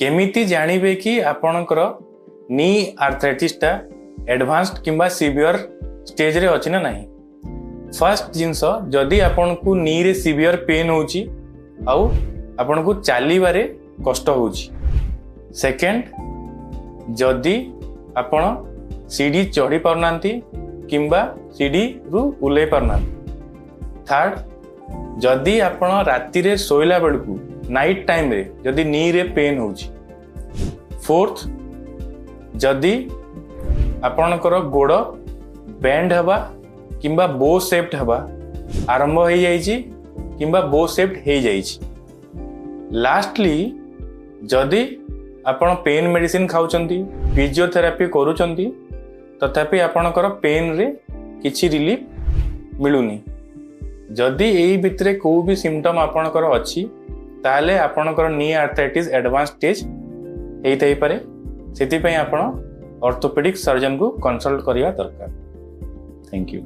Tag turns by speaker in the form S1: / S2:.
S1: केमिति जानिबे कि आपणकर नी आर्थराइटिसटा एडवांस्ड किंबा सीवियर स्टेज रे अछि ना नाही। फर्स्ट जिंस जदि आपन को नी रे सीवियर पेन होची आउ आपन को चालीबारे कष्ट होची। सेकेंड जदि आपण सीढ़ी चढ़ी पारनांती किंबा सीढ़ी रु उल्लै पारनांती। थर्ड जदि आपण राति रे सोइला बेलकू नाइट टाइम रे जदि नी रे पेन होची। फोर्थ जदि आपणकर गोड़ बेंड हवा किंबा बो शेप्ड हवा आरंभ हो जाइछि किंबा बो शेप्ड हो जाइछि। लास्टली जदि आपण पेन मेडिसिन खाउचंती फिजियोथेरापी करूचंती तथापि आपणकर पेन रे किछि रिलीफ मिलुनी। जदि एई भितरे को भी सिम्पटम आपणकर अछि ताले आपणकर नी आर्थराइटिस एडवांस स्टेज हेइथाइ पारे। सेति पई आपण ऑर्थोपेडिक सर्जन को कंसल्ट करिया दरकार। Thank you.